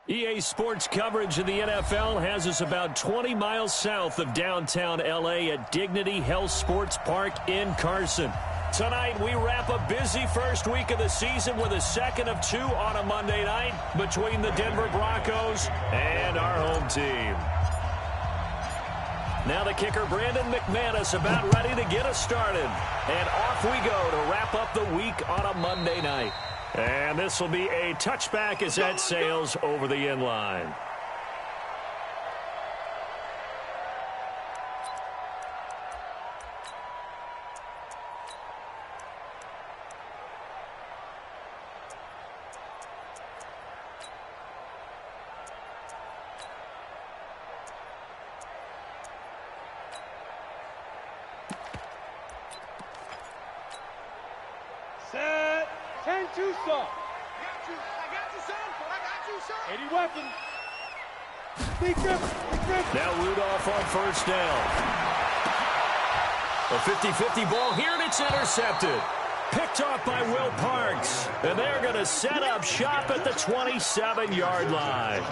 EA Sports coverage of the NFL has us about 20 miles south of downtown L.A. at Dignity Health Sports Park in Carson. Tonight, we wrap a busy first week of the season with a second of two on a Monday night between the Denver Broncos and our home team. Now the kicker, Brandon McManus, about ready to get us started. And off we go to wrap up the week on a Monday night. And this will be a touchback as that sails over the end line. Set. 10-2, son. I got you, son. 80 weapons. Big grip. Now Rudolph on first down. A 50-50 ball here, and it's intercepted. Picked off by Will Parks. And they're going to set up shop at the 27-yard line.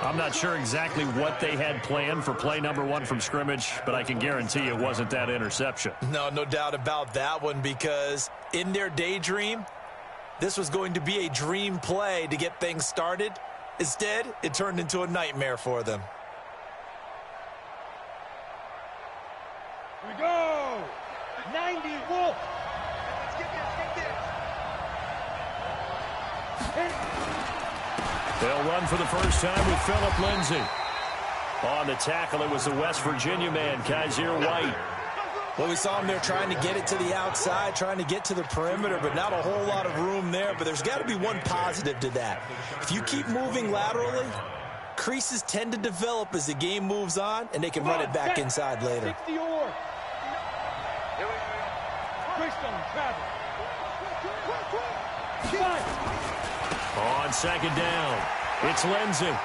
I'm not sure exactly what they had planned for play number one from scrimmage, but I can guarantee it wasn't that interception. No doubt about that one, because in their daydream, this was going to be a dream play to get things started. Instead, it turned into a nightmare for them. Here we go. 90, Wolf. Let's get this. They'll run for the first time with Phillip Lindsay. On the tackle, it was the West Virginia man, Kaiser White. Well, we saw him there trying to get it to the outside, trying to get to the perimeter, but not a whole lot of room there. But there's got to be one positive to that. If you keep moving laterally, creases tend to develop as the game moves on, and they can run it back inside later. 60 or. On second down, it's Lindsay.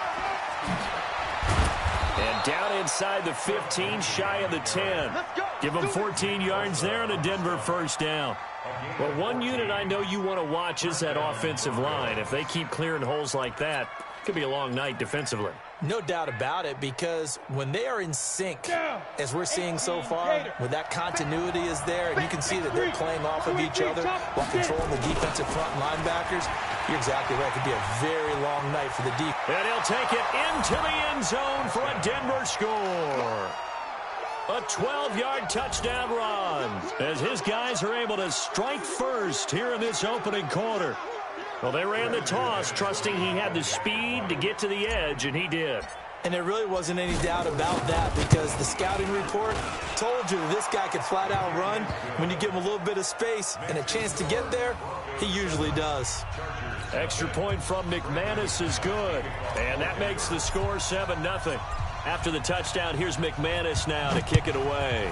And down inside the 15, shy of the 10. Give them 14 yards there and a Denver first down. Well, one unit I know you want to watch is that offensive line. If they keep clearing holes like that, it could be a long night defensively. No doubt about it, because when they are in sync, as we're seeing so far, when that continuity is there, and you can see that they're playing off of each other while controlling the defensive front linebackers, you're exactly right. It could be a very long night for the defense. And he'll take it into the end zone for a Denver score. A 12-yard touchdown run as his guys are able to strike first here in this opening quarter. Well, they ran the toss, trusting he had the speed to get to the edge, and he did. And there really wasn't any doubt about that, because the scouting report told you that this guy could flat out run. When you give him a little bit of space and a chance to get there, he usually does. Extra point from McManus is good, and that makes the score 7-0. After the touchdown, here's McManus now to kick it away.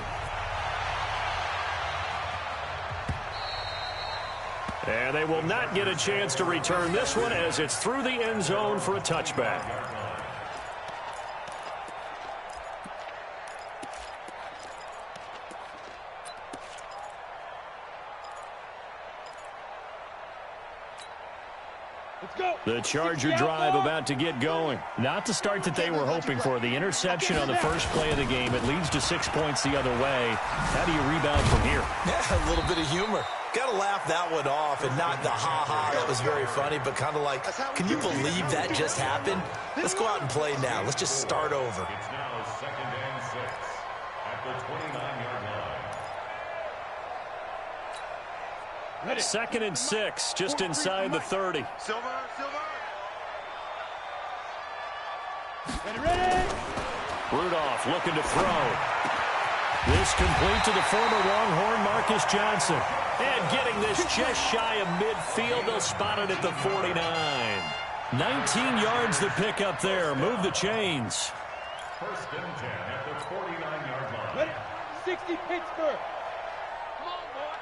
And they will not get a chance to return this one as it's through the end zone for a touchback. The Charger drive about to get going. Not the start that they were hoping for. The interception on the first play of the game. It leads to 6 points the other way. How do you rebound from here? Yeah, a little bit of humor. Got to laugh that one off, and not the ha-ha. That was very funny, but kind of like, can you believe that just happened? Let's go out and play now. Let's just start over. It's now 2nd and 6 at the 29-yard line. 2nd and 6, just inside the 30. Silver. Ready. Rudolph looking to throw. This complete to the former Longhorn Marcus Johnson. And getting this just shy of midfield, they'll spot it at the 49. 19 yards to pick up there. Move the chains. 1st and 10 at the 49-yard line. Ready. 60 Pittsburgh. Come on, boy.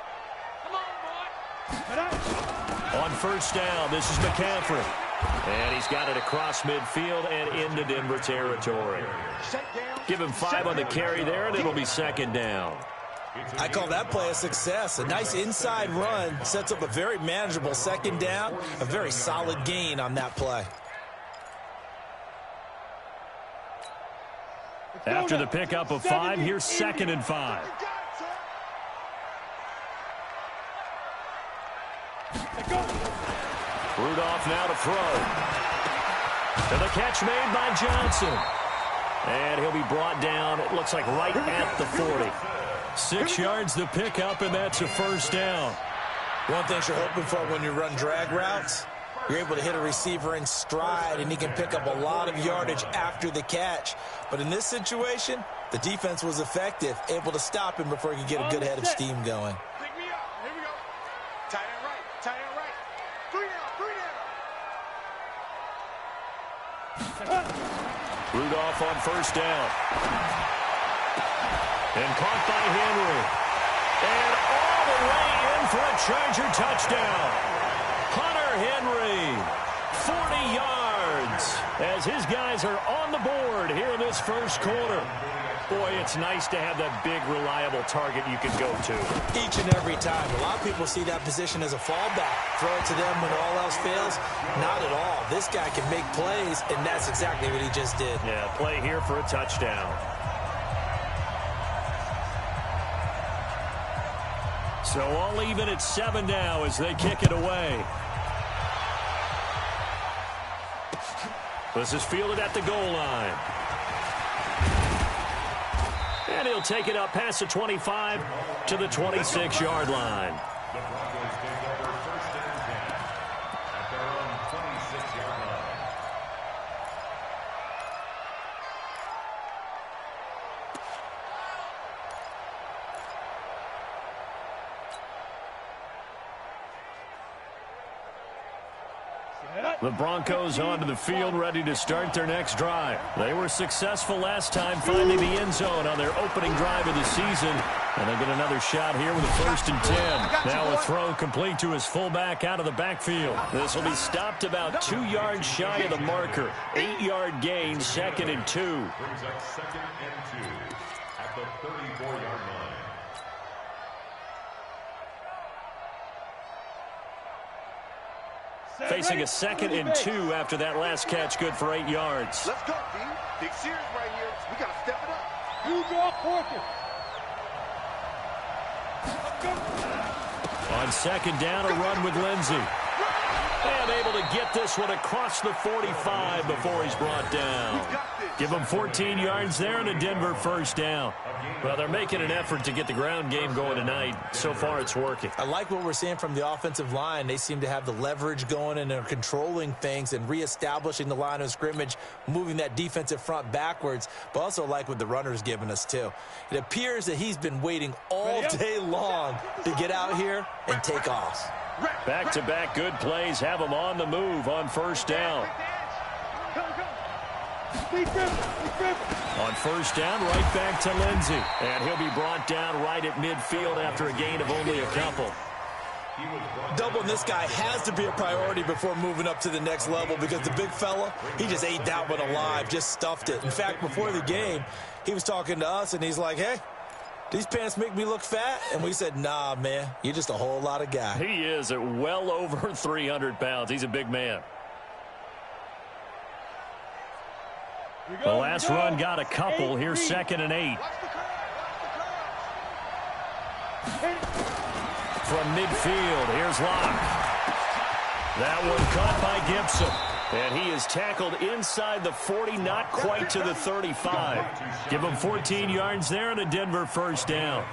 On first down, this is McCaffrey. And he's got it across midfield and into Denver territory. Give him 5 on the carry there, and it'll be 2nd down. I call that play a success. A nice inside run sets up a very manageable 2nd down. A very solid gain on that play. After the pickup of 5, here's 2nd and 5. Rudolph now to throw. To the catch made by Johnson. And he'll be brought down, it looks like right at the 40. 6 yards the pickup, and that's a first down. One thing you're hoping for when you run drag routes, you're able to hit a receiver in stride, and he can pick up a lot of yardage after the catch. But in this situation, the defense was effective, able to stop him before he could get a good head of steam going. Pick me up. Here we go. Tight end right. Tight end right. 3 down. 3 down. Rudolph on first down. And caught by Henry. And all the way in for a Charger touchdown. Hunter Henry, 40 yards, as his guys are on the board here in this first quarter. Boy, it's nice to have that big, reliable target you can go to. Each and every time. A lot of people see that position as a fallback. Throw it to them when all else fails. Not at all. This guy can make plays, and that's exactly what he just did. Yeah, play here for a touchdown. So all even at 7 now as they kick it away. This is fielded at the goal line. And he'll take it up past the 25 to the 26-yard line. The Broncos take over 1st and 10 at their own 26-yard line. The Broncos onto the field, ready to start their next drive. They were successful last time finding the end zone on their opening drive of the season. And they get another shot here with a 1st and 10. Now a throw complete to his fullback out of the backfield. This will be stopped about 2 yards shy of the marker. 8-yard gain, 2nd and 2. Brings up 2nd and 2 at the 34-yard line. Facing a 2nd and 2 after that last catch, good for 8 yards. Let's go, D. Big series right here. We got to step it up. You draw Porter. On 2nd down, a run with Lindsey. And able to get this one across the 45 before he's brought down. Give him 14 yards there and a Denver first down. Well, they're making an effort to get the ground game going tonight. So far, it's working. I like what we're seeing from the offensive line. They seem to have the leverage going, and they're controlling things and reestablishing the line of scrimmage, moving that defensive front backwards, but also like what the runner's giving us, too. It appears that he's been waiting all day long to get out here and take off. Back-to-back good plays have him on the move on first down. On first down, right back to Lindsey. And he'll be brought down right at midfield after a gain of only a couple. Doubling this guy has to be a priority before moving up to the next level, because the big fella, he just ate that one alive, just stuffed it. In fact, before the game, he was talking to us, and he's like, hey, these pants make me look fat? And we said, nah, man, you're just a whole lot of guy. He is at well over 300 pounds. He's a big man. The last run got a couple. Here's 2nd and 8. From midfield, here's Locke. That one caught by Gibson. And he is tackled inside the 40, not quite to the 35. Give him 14 yards there and a Denver first down.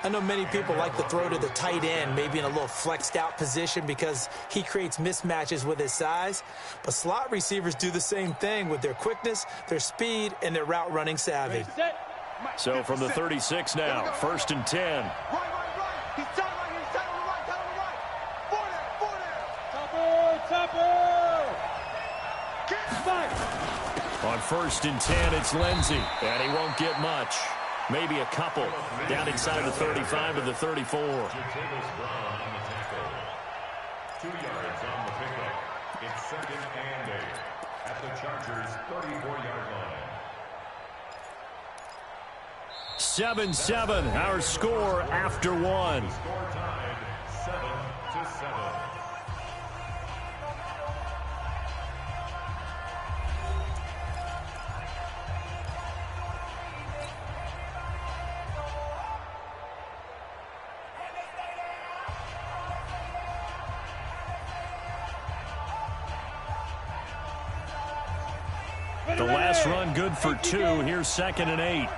I know many people like to throw to the tight end, maybe in a little flexed out position because he creates mismatches with his size. But slot receivers do the same thing with their quickness, their speed, and their route running savvy. So from the 36 now, 1st and 10. Right. He's tight right here. He's tight on the right. Tight on the right. Four there. Topper. On 1st and 10, it's Lindsey. And he won't get much. Maybe a couple. Down inside the 35 to the 34. 2 yards on the pickup. It's 2nd and 8 at the Chargers' 34-yard line. 7-7, our score after one. Score tied 7-7. The last run good for 2. Here's 2nd and 8.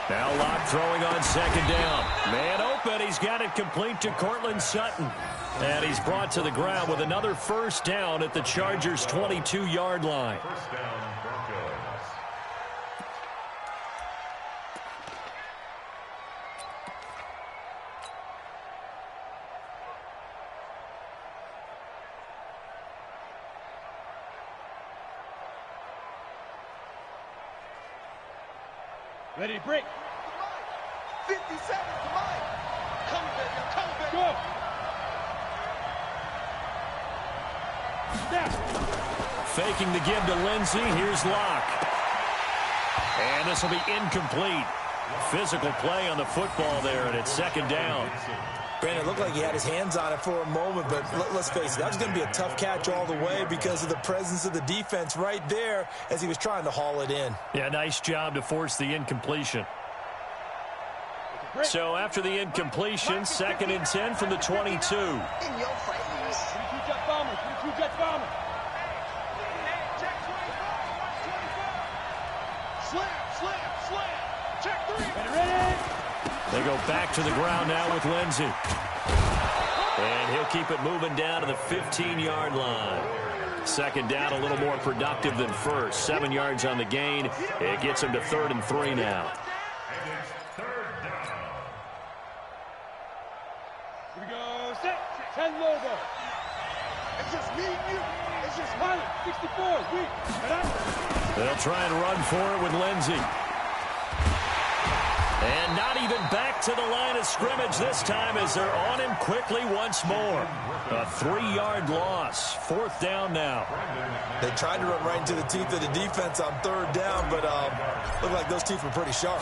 Now Locke throwing on 2nd down. Man open. He's got it complete to Cortland Sutton. And he's brought to the ground with another first down at the Chargers' 22-yard line. First down, Broncos. Ready to break. 57 to Mike. Come, baby. Come, baby. Go. Snap. Faking the give to Lindsey. Here's Locke. And this will be incomplete. Physical play on the football there, and it's 2nd down. Brandon, it looked like he had his hands on it for a moment, but let's face it, that was going to be a tough catch all the way because of the presence of the defense right there as he was trying to haul it in. Yeah, nice job to force the incompletion. So after the incompletion, 2nd and 10 from the 22. In your face. 22 jet bomber. 22 jet bomber. Check 24. Slam. Check 3. Ready. They go back to the ground now with Lindsey. And he'll keep it moving down to the 15-yard line. 2nd down, a little more productive than first. 7 yards on the gain. It gets him to 3rd and 3 now. And it's 3rd down. Here we go. Set. 10 logo. It's just me and you. It's just Holly. 64. Weak. They'll try and run for it with Lindsey. And not even back to the line of scrimmage this time as they're on him quickly once more. A 3-yard loss. 4th down now. They tried to run right into the teeth of the defense on 3rd down, but looked like those teeth were pretty sharp.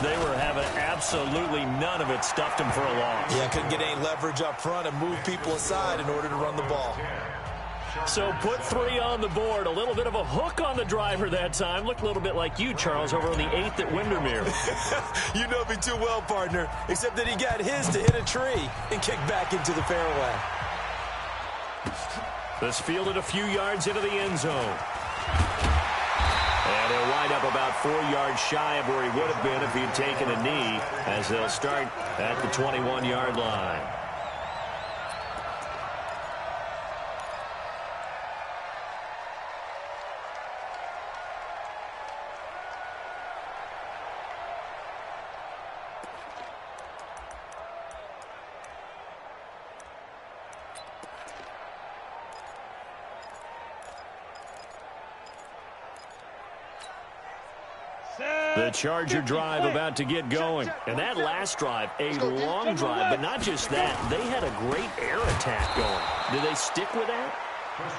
They were having absolutely none of it. Stuffed him for a loss. Yeah, couldn't get any leverage up front and move people aside in order to run the ball. So put 3 on the board. A little bit of a hook on the driver that time. Looked a little bit like you, Charles, over on the 8th at Windermere. You know me too well, partner, except that he got his to hit a tree and kick back into the fairway. This fielded a few yards into the end zone. And he'll wind up about 4 yards shy of where he would have been if he had taken a knee, as they'll start at the 21-yard line. The Charger drive about to get going. And that last drive, a long drive, but not just that. They had a great air attack going. Do they stick with that?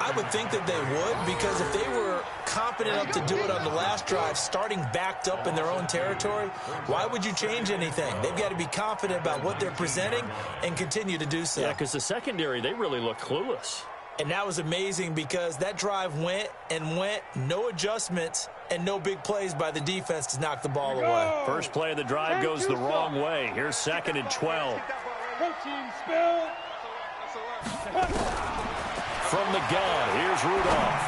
I would think that they would, because if they were competent enough to do it on the last drive, starting backed up in their own territory, why would you change anything? They've got to be confident about what they're presenting and continue to do so. Yeah, because the secondary, they really look clueless. And that was amazing because that drive went and went, no adjustments, and no big plays by the defense to knock the ball away. First play of the drive goes the wrong way. Here's 2nd and 12. Protein spill. From the gun, here's Rudolph.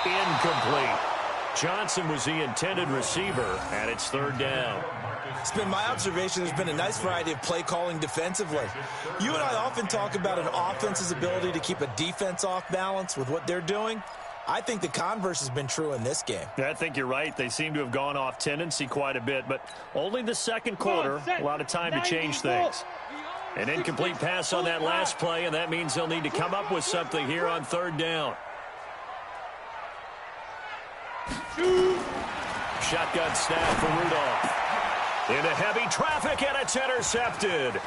Incomplete. Johnson was the intended receiver, and it's 3rd down. It's been my observation there's been a nice variety of play calling defensively. You and I often talk about an offense's ability to keep a defense off balance with what they're doing. I think the converse has been true in this game. I think you're right. They seem to have gone off tendency quite a bit, but only the second quarter, a lot of time to change things. An incomplete pass on that last play, and that means they'll need to come up with something here on 3rd down. Shotgun snap for Rudolph. Into heavy traffic, and it's intercepted.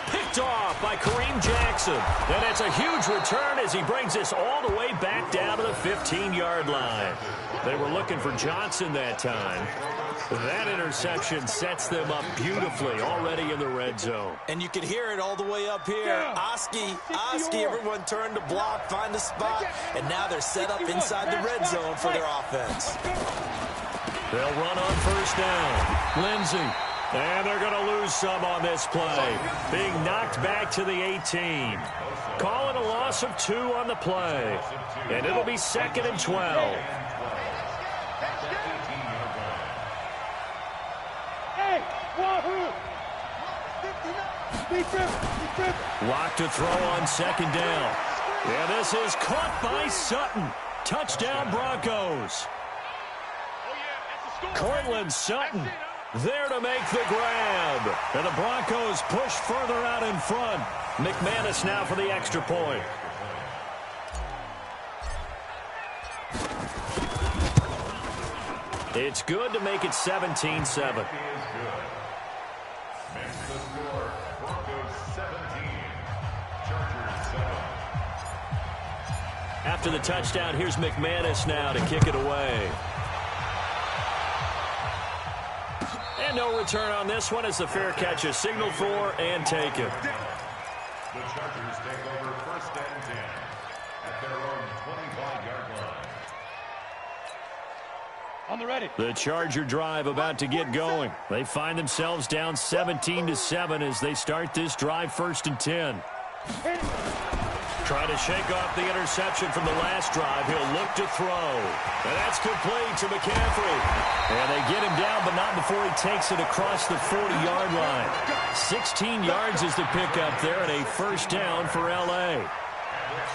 Picked off by Kareem Jackson. And it's a huge return as he brings this all the way back down to the 15-yard line. They were looking for Johnson that time. That interception sets them up beautifully already in the red zone. And you can hear it all the way up here. Oski, everyone turned to block, find a spot, and now they're set up inside the red zone for their offense. They'll run on 1st down. Lindsey. And they're going to lose lose some on this play. Being knocked back to the 18. Calling a loss of 2 on the play. And it'll be 2nd and 12. Hey, wahoo! Lock to throw on 2nd down. And this is caught by Sutton. Touchdown Broncos. Cortland Sutton there to make the grab. And the Broncos push further out in front. McManus now for the extra point. It's good to make it 17-7. After the touchdown, here's McManus now to kick it away. And no return on this one as the fair catch is signaled for and taken. The Chargers take over 1st and 10 at their own 25-yard line. On the ready. The Charger drive about to get going. They find themselves down 17-7 as they start this drive 1st and 10. Trying to shake off the interception from the last drive. He'll look to throw. And that's complete to McCaffrey. And they get him down, but not before he takes it across the 40-yard line. 16 yards is the pickup there and a 1st down for L.A.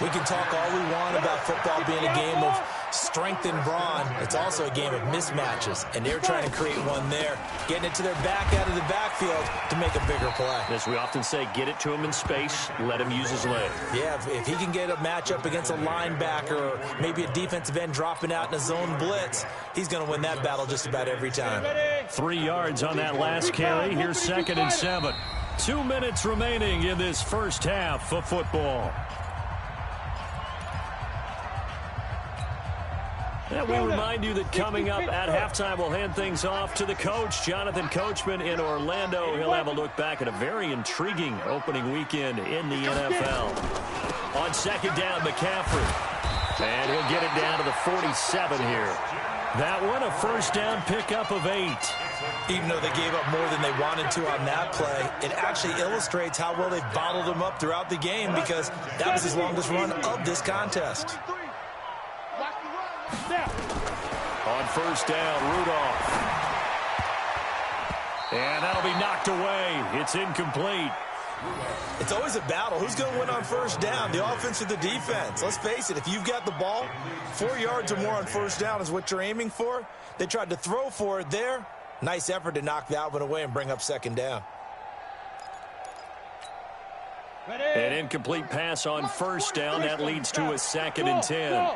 We can talk all we want about football being a game of strength and brawn. It's also a game of mismatches, and they're trying to create one there, getting it to their back out of the backfield to make a bigger play. As we often say, get it to him in space, let him use his leg. Yeah, if he can get a matchup against a linebacker or maybe a defensive end dropping out in a zone blitz, he's going to win that battle just about every time. 3 yards on that last carry. Here's 2nd and 7. 2 minutes remaining in this first half of football. And we remind you that coming up at halftime, we'll hand things off to the coach, Jonathan Coachman in Orlando. He'll have a look back at a very intriguing opening weekend in the NFL. On 2nd down, McCaffrey. And he'll get it down to the 47 here. That one, a 1st down pickup of 8. Even though they gave up more than they wanted to on that play, it actually illustrates how well they've bottled them up throughout the game because that was his longest run of this contest. On 1st down, Rudolph. And that'll be knocked away. It's incomplete. It's always a battle. Who's going to win on 1st down, the offense or the defense? Let's face it, if you've got the ball, 4 yards or more on 1st down is what you're aiming for. They tried to throw for it there. Nice effort to knock that one away and bring up 2nd down. An incomplete pass on 1st down. That leads to a 2nd and 10.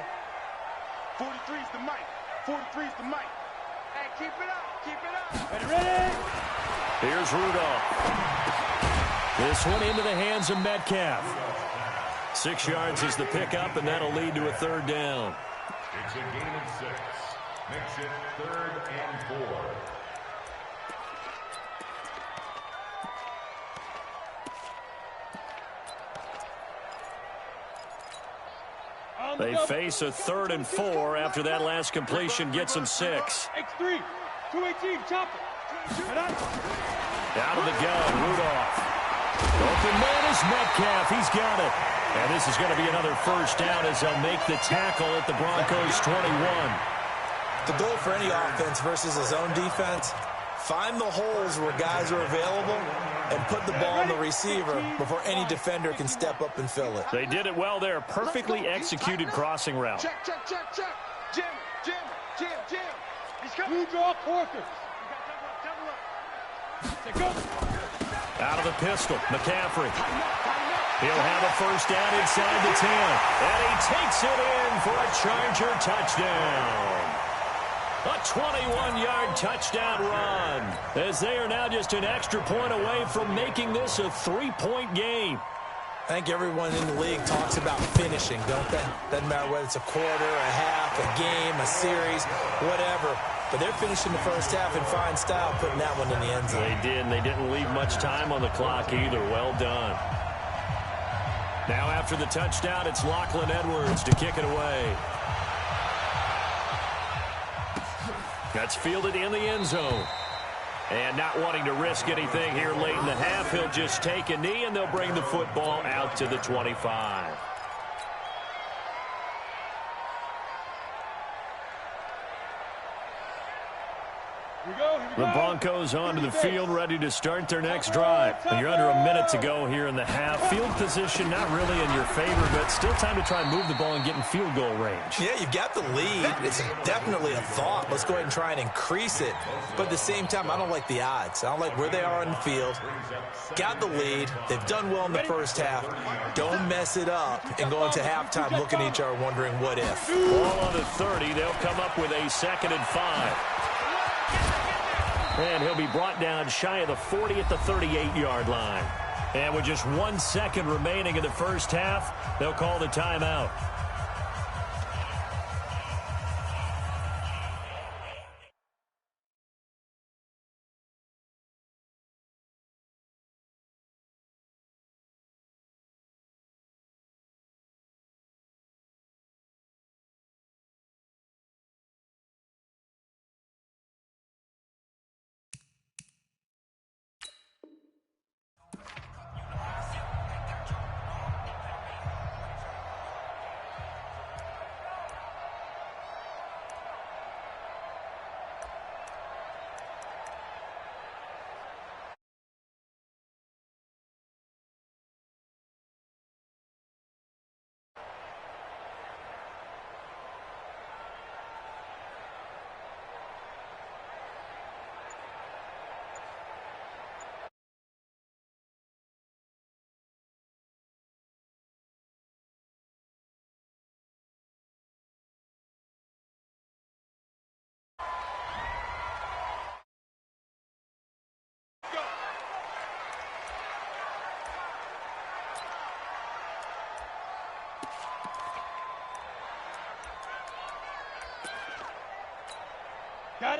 43's the mic. 43's the mic. Hey, keep it up. Keep it up. Ready? Here's Rudolph. This one into the hands of Metcalf. 6 yards is the pickup, and that'll lead to a 3rd down. It's a gain of 6. Makes it 3rd and 4. They face a 3rd and 4 after that last completion gets them 6. X3, 218, chop it. Out of the gun, Rudolph. Open man is Metcalf. He's got it. And this is going to be another 1st down as they'll make the tackle at the Broncos 21. The goal for any offense versus a zone defense, find the holes where guys are available and put the ball on the receiver before any defender can step up and fill it. They did it well there. Perfectly executed crossing route. Check. Jim. He's coming. You draw quarters. Double up. Out of the pistol, McCaffrey. He'll have a 1st down inside the 10. And he takes it in for a Charger touchdown. A 21-yard touchdown run, as they are now just an extra point away from making this a 3-point game. I think everyone in the league talks about finishing, don't they? Doesn't matter whether it's a quarter, a half, a game, a series, whatever. But they're finishing the first half in fine style, putting that one in the end zone. They did, and they didn't leave much time on the clock either. Well done. Now after the touchdown, it's Lachlan Edwards to kick it away. That's fielded in the end zone. And not wanting to risk anything here late in the half, he'll just take a knee, and they'll bring the football out to the 25. The Broncos onto the field, ready to start their next drive. And you're under a minute to go here in the half. Field position not really in your favor, but still time to try and move the ball and get in field goal range. Yeah, you've got the lead. It's definitely a thought. Let's go ahead and try and increase it. But at the same time, I don't like the odds. I don't like where they are on the field. Got the lead. They've done well in the first half. Don't mess it up and go into halftime looking at each other wondering what if. Ball on the 30. They'll come up with a 2nd and 5. And he'll be brought down shy of the 40 at the 38-yard line. And with just 1 second remaining in the first half, they'll call the timeout.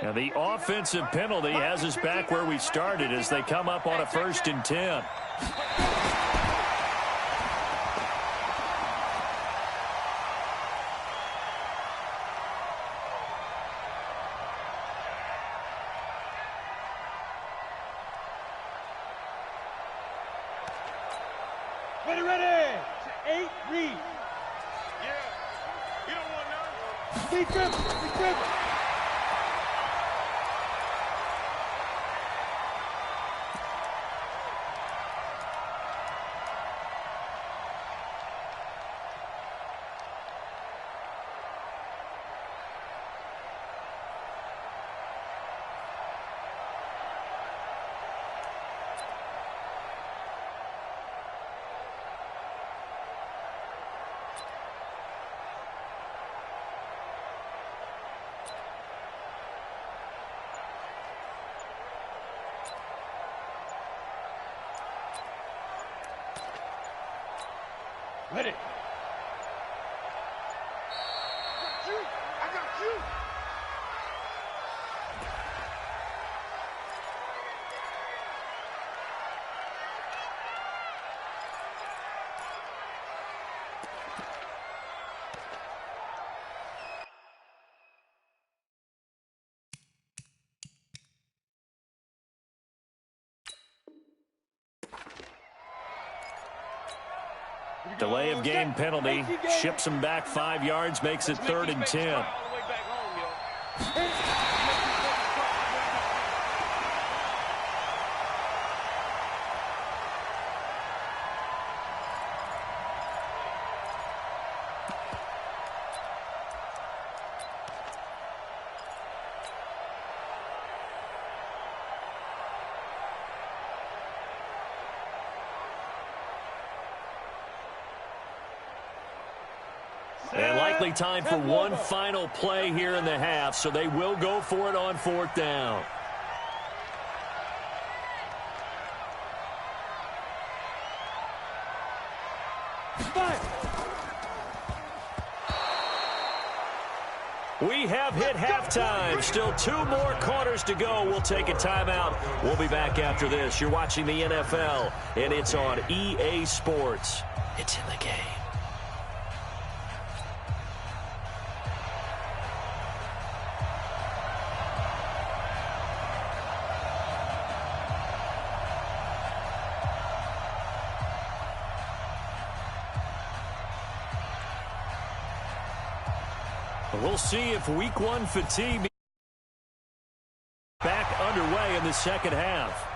Now the offensive penalty has us back where we started as they come up on a 1st and 10. Ready. 8, read. Yeah. You don't want none. Defense. Ready. I got you. Delay of game penalty ships them back 5 yards, makes it 3rd and 10. And likely time for one final play here in the half, so they will go for it on 4th down. We have hit halftime. Still 2 more quarters to go. We'll take a timeout. We'll be back after this. You're watching the NFL, and it's on EA Sports. It's in the game. We'll see if week one fatigue back underway in the second half.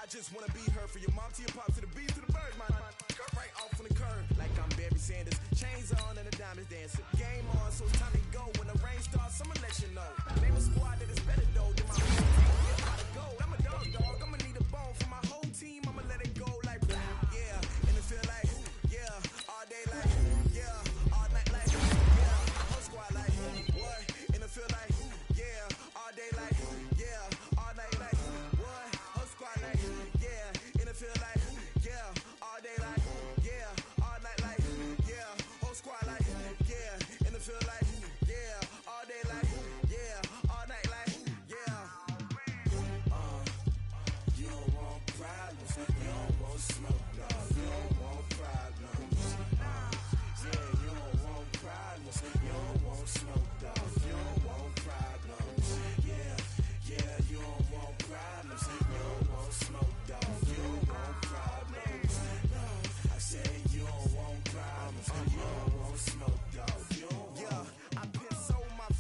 Just wanna be her for your mom to your pop to the beat to the birds, man. Cut right off on the curb like I'm Barry Sanders. Chains on and the diamonds dancing. Game on, so it's time to go. When the rain starts, I'ma let you know. Name a squad that is better though than my whole team. Yeah, gotta go. I'm a dog. I'ma need a bone for my whole team. I'ma let it go like yeah, and it feel like yeah, all day like yeah, all night like yeah, whole squad like what? And it feel like yeah, all day like yeah, all night like what? Whole squad like. Feel like, yeah, all day like, yeah, all night like, yeah, whole squad like, yeah, and it feel like, yeah, all day like, yeah, all night like, yeah. You don't want problems, you don't want smoke, no, you don't want problems. Yeah, you don't want problems, you don't want smoke, dog, you don't want problems. Yeah, you don't want problems, you don't want smoke, dog.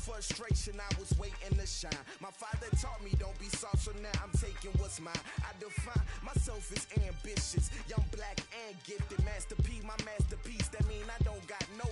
Frustration, I was waiting to shine. My father taught me don't be soft, so now I'm taking what's mine. I define myself as ambitious, young, black, and gifted. Master P, my masterpiece. That mean I don't got no